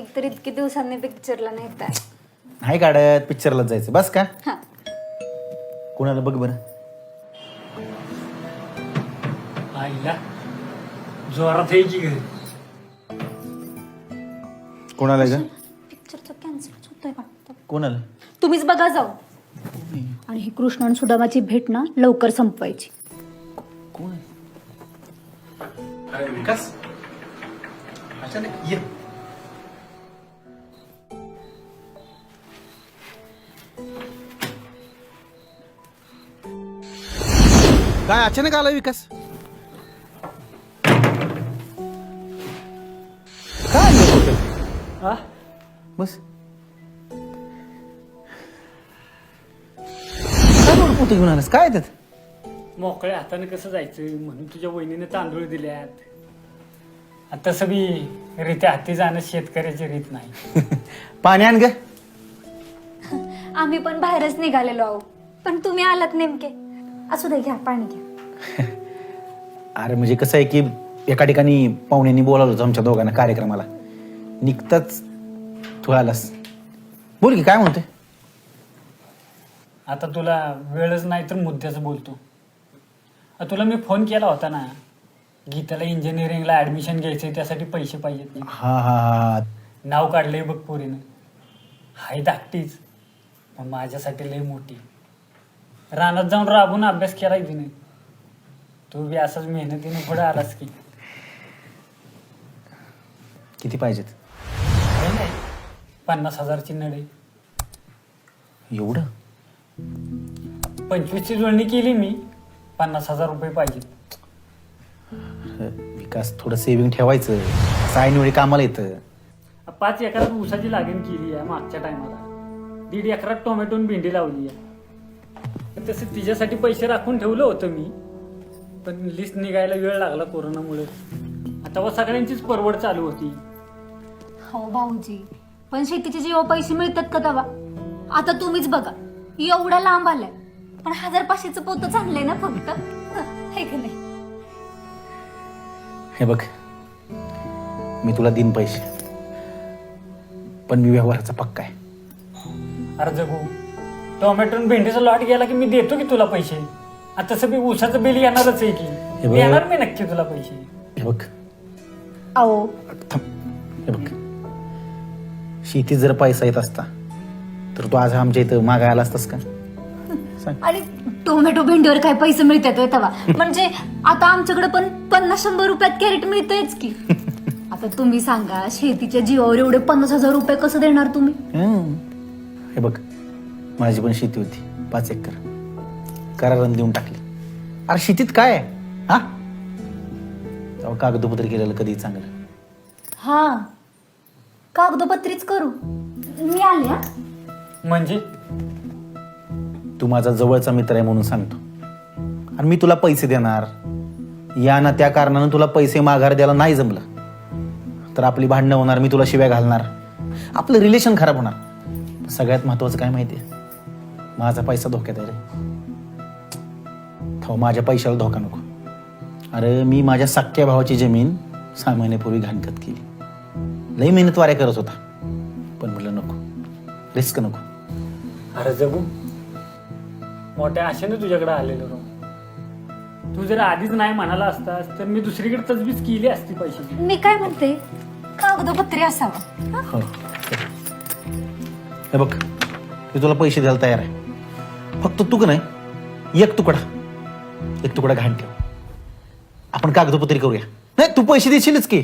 एकतर इतकी दिवसांनी पिक्चरला नेताय. नाही काढत, पिक्चरला जायचं बस का. हा. कोणाला बघ बरं. आईला जोरात आहे की घरी. कोणाला ग. पिक्चरचं कॅन्सलच होतंय वाटतं. कोणाला. तुम्हीच बघा जाऊ. आणि ही कृष्ण आणि सुदामाची भेट ना लवकर संपवायची. कोण अरे विकास अचानक ये. काय अचानक आला विकास. काय हा बस काय एवढं पोतं घेऊन आलास काय त्यात. मोकळ्या हाताने कसं जायचं म्हणून तुझ्या वहिनीने तांदूळ दिल्यात. आता सगळी रीत्या हाती जाणं शेतकऱ्याची रीत नाही. पाणी आण ग. आम्ही पण बाहेरच निघालेलो आहो पण तुम्ही आलात नेमके. असू दे घ्या पाणी घ्या. अरे म्हणजे कसं आहे की एका ठिकाणी पाहुण्यांनी बोलावलं होतं आमच्या दोघांना कार्यक्रमाला. निघताच तू आलास. बोल की काय म्हणते. आता तुला वेळच नाही तर मुद्द्याचं बोलतो. तुला मी फोन केला होता ना, गीताला इंजिनिअरिंगला ऍडमिशन घ्यायचंय त्यासाठी पैसे पाहिजेत. हा हा हा. नाव काढलंय बघ पोरीनं. हाय धाकटीच पण माझ्यासाठी लय मोठी. रानात जाऊन राबून अभ्यास केलाय तिने. तू बी असाच मेहनतीने पुढे आलास की. किती पाहिजेत. 50,000ची नडे. एवढं 25ची जुळणी केली मी. 50,000 रुपये पाहिजेत. विकास थोडं सेव्हिंग ठेवायचं. सायनवेळी कामाला येतं. 5 एकरात ऊसाची लागण केली आहे मागच्या टायमाला. 1.5 एकरात टोमॅटो आणि भेंडी लावली आहे. तसं तिच्यासाठी पैसे राखून ठेवलं होतं मी. पण लिस्ट निघायला वेळ लागला कोरोनामुळे. आता सगळ्यांचीच परवड चालू होती. हो भाऊजी पण शेतीचे जेव्हा पैसे मिळतात का तेव्हा. आता तुम्हीच बघा एवढा लांब आलाय पण 1,500चं पोतं चांगलंय ना फक्त. हे की नाही. हे बघ मी तुला दिन पैसे पण मी व्यवहाराचा पक्का आहे. अरे जगू टोमॅटो आणि भेंडीचा लॉट गेला की मी देतो की तुला पैसे. आता तसं बी ऊसाचं बिल येणारच आहे की. बघ. देणार मी नक्की तुला पैसे. हे बघ अहो थांब. हे बघ शेतीत जर पैसा येत असता तर तू आज आमच्या इथं मागायला आला असतास का. सांग. आणि टोमॅटो भेंडीवर काय पैसे मिळतात होय तेव्हा. म्हणजे आता आमच्याकडे पण 50-100 रुपयात कॅरेट मिळतंयच की. आता तुम्ही सांगा शेतीच्या जीवावर एवढे 50,000 रुपये कसं देणार तुम्ही. हे बघ माझी पण शेती होती 5 एकर. करारान देऊन टाकली. अरे शेतीत काय आहे हा. तेव्हा कागदोपत्री केलेलं कधी चांगलं. हा कागदोपत्रीच करू. मी आले हा. म्हणजे तू माझा जवळचा मित्र आहे म्हणून सांगतो. आणि मी तुला पैसे देणार. या ना त्या कारणानं तुला पैसे माघार द्यायला नाही जमलं तर आपली भांडणं होणार. मी तुला शिव्या घालणार. आपलं रिलेशन खराब होणार. सगळ्यात महत्वाचं काय माहितीये माझा पैसा धोक्यात आहे रे. हो माझ्या पैशाला धोका नको. अरे मी माझ्या सख्ख्या भावाची जमीन 6 महिन्यापूर्वी घाणखत केली. लई मेहनत वाऱ्या करत होता पण म्हटलं नको रिस्क नको. अरे जगू मोठ्या आशेने तुझ्याकडे आलेलो राव. तू जर आधीच नाही म्हणाला असतास तर मी दुसरीकडे तजवीज केली असती पैशाची. मी काय म्हणते कागदोपत्री असावं. हो हे बघ मी तुला पैसे द्यायला तयार आहे. फक्त तू का नाही एक तुकडा घाण ठेव. आपण कागदोपत्री करूया. नाही तू पैसे देशीलच की.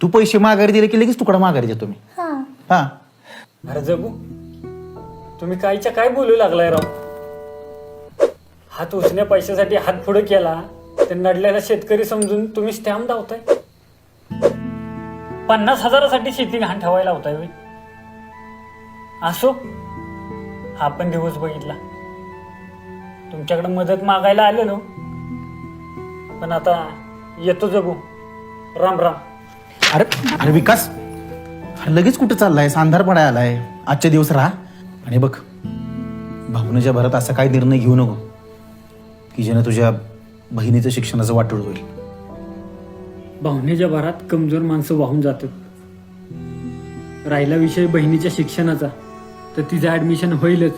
तू पैसे माघारी दिले की लगेच तुकडा माघारी देतो मी. हा अरे जगू तुम्ही कायच्या काय बोलू लागलाय राव. हात उचण्या पैशासाठी हात पुढे केला तर नडलेला शेतकरी समजून तुम्ही स्टॅम्प धावताय. 50,000साठी शेती घाण ठेवायला होताय होय. असो हा पण दिवस बघितला. तुमच्याकडे मदत मागायला आलेलो पण आता येतो जगू. राम राम. अरे अरे विकास अरे लगेच कुठं चाललाय. अंधार पडायला आलाय. आजचे दिवस राहा. आणि बघ भावनेच्या भरात असा काही निर्णय घेऊ नको की ज्याने तुझ्या बहिणीचं शिक्षणाचं वाटोळ होईल. भावनेच्या भरात कमजोर माणसं वाहून जातात. राहिला विषय बहिणीच्या शिक्षणाचा, तर तिचं ऍडमिशन होईलच.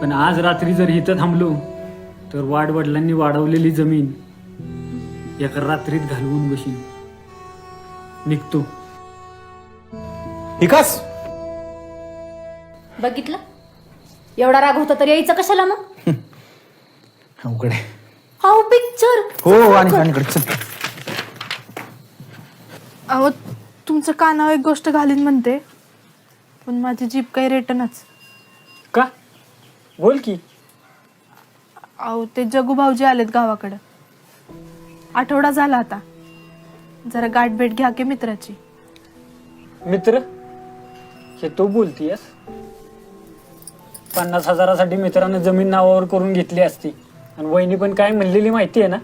पण आज रात्री जर इथं थांबलो तर वाडवडिलांनी वाढवलेली जमीन एका रात्रीत घालवून बशीन. निघतो. विकास, बघितलं, एवढा राग होता तर यायचं कशाला मग? अवघड आहे. How picture. हो आणि इकडे चल. अहो तुमचं कानावर एक गोष्ट घालीन म्हणते, पण माझी जीभ काही रेटनच. का? बोल की. अहो ते जगू भाऊजी आलेत गावाकडं. आठवडा झाला आता. जरा गाठभेट घ्या की मित्राची. मित्र? हे तू बोलतीयस? 50,000साठी मित्रानं जमीन नावावर करून घेतली असती. आणि वहिनी पण काय म्हणलेली माहितीये ना,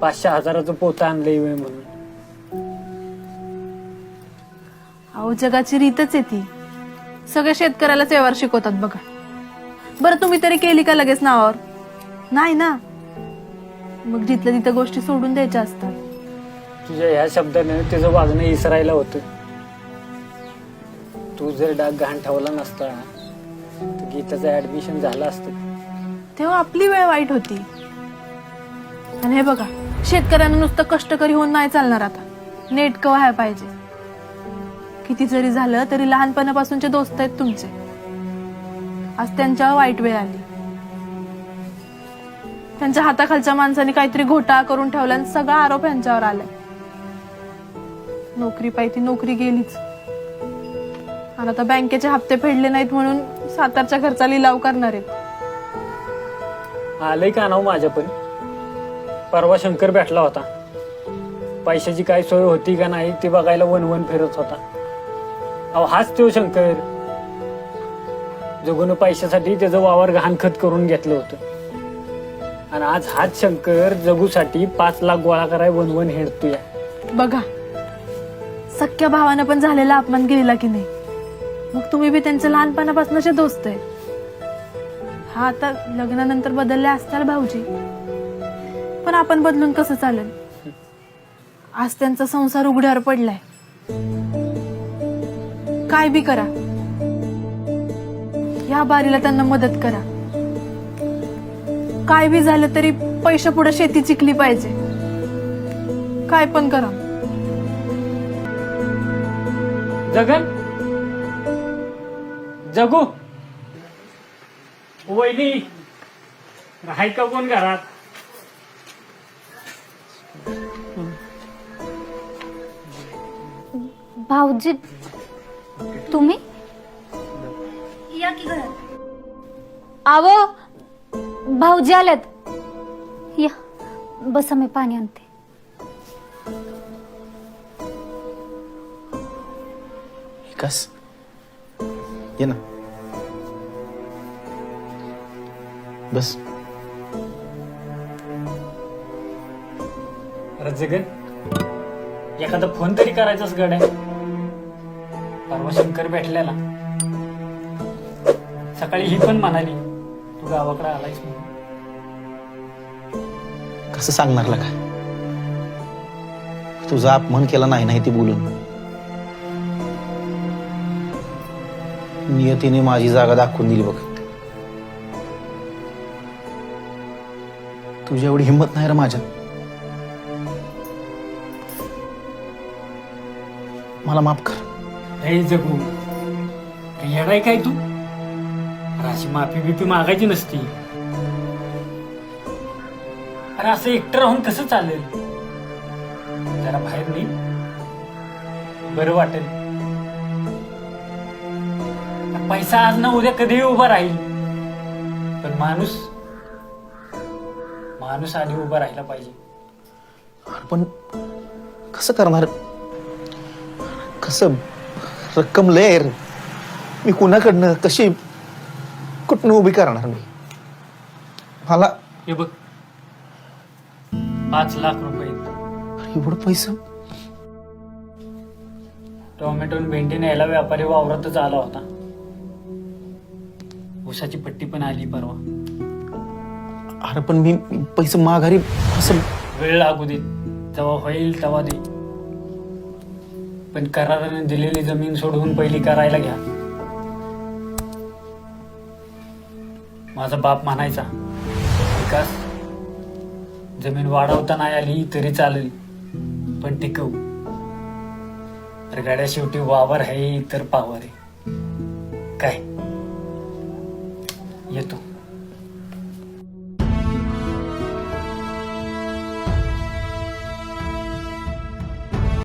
500,000चं पोतं आणलंय वय म्हणून. अहो जगाची रीतच आहे ती. सगळ्या शेतकऱ्यालाच व्यवहार शिकवतात बघा. बरं तुम्ही तरी केली का लगेच नावावर? नाही ना. मग जिथलं तिथं गोष्टी सोडून द्यायच्या असतात. तुझ्या ह्या शब्दाने त्याचं वागणं इसरायला होतं. तू जर डाग घाण ठेवला नसता तर गीताचं ऍडमिशन झालं असतं. तेव्हा आपली वेळ वाईट होती. आणि हे बघा, शेतकऱ्यांना नुसतं कष्टकरी होऊन नाही चालणार आता. नेटकं व्हायला पाहिजे. किती जरी झालं तरी लहानपणापासूनचे दोस्त आहेत तुमचे. आज त्यांच्यावर वाईट वेळ आली. त्यांच्या हाताखालच्या माणसाने काहीतरी घोटाळा करून ठेवला आणि सगळा आरोप यांच्यावर आलाय. नोकरी पाहिजे, नोकरी गेलीच. आणि आता बँकेचे हप्ते फेडले नाहीत म्हणून सातारच्या घरचा लिलाव करणार आहेत. आलंय का नाव माझ्या पण. परवा शंकर भेटला होता. पैशाची काय सोय होती का नाही ते बघायला वन फिरत होता. अहो हाच तो शंकर. जगून पैशासाठी त्याचं वावर गहाणखत करून घेतलं होतं. आणि आज हाच शंकर जगूसाठी 5 लाख गोळा कराय वन हेडतोय. बघा, सख्या भावानं पण झालेला अपमान केलेला की नाही. मग तुम्ही बी त्यांचे लहानपणापासूनचे दोस्त आहे. हा आता लग्नानंतर बदलले असताल भाऊजी, पण आपण बदलून कसं चालेल? आज त्यांचा संसार उघड्यावर पडलाय. काय बी करा, या बारीला त्यांना मदत करा. काय बी झालं तरी पैशा पुढे शेती चिकली पाहिजे. काय पण करा. जगन, जगू, वहिनी राहाय का कोण घरात? भाऊजी, तुम्ही या की घरात. आवो, भाऊजी आलेत. या बसा, मी पाणी आणते. विकास, ये ना, बस. अरे जगन, एखादा फोन तरी करायचाच गड आहे. परवा शंकर भेटलेला. सकाळी ही पण म्हणाली तू गावाकडे आलायस म्हणून. कसं सांगणार का? तुझा अपमान केला नाही ती बोलून. नियतीने माझी जागा दाखवून दिली बघ. तुझी एवढी हिंमत नाही रे माझ्यात. मला माफ कर. हे जगू, येडाय काय तू? अरे अशी माफी बिफी मागायची नसती. अरे असं एकटं राहून कसं चालेल? जरा बाहेर नाही बरं वाटेल. पैसा आज ना उद्या कधीही उभा राहील, पण माणूस आधी उभा राहिला पाहिजे. पण कसं करणार? कसं? रक्कम लय रे. मी कुणाकडनं कशी कुठनं उभी करणार मी? मला हे बघ, 5 लाख रुपये. एवढं पैसा? टोमॅटो आणि भेंडी न्यायला व्यापारी वावरातच आला होता. ऊसाची पट्टी पण आली परवा. अरे पण मी पैसे माघारी असं. वेळ लागू दे, जेव्हा होईल तेव्हा दे. पण कराराने दिलेली जमीन सोडवून पहिली करायला घ्या. माझा बाप म्हणायचा, विकास, जमीन वाढवता नाही आली तरी चालेल, पण टिकव. तर गाड्या शेवटी वावर आहे तर पावर आहे. काय येतो.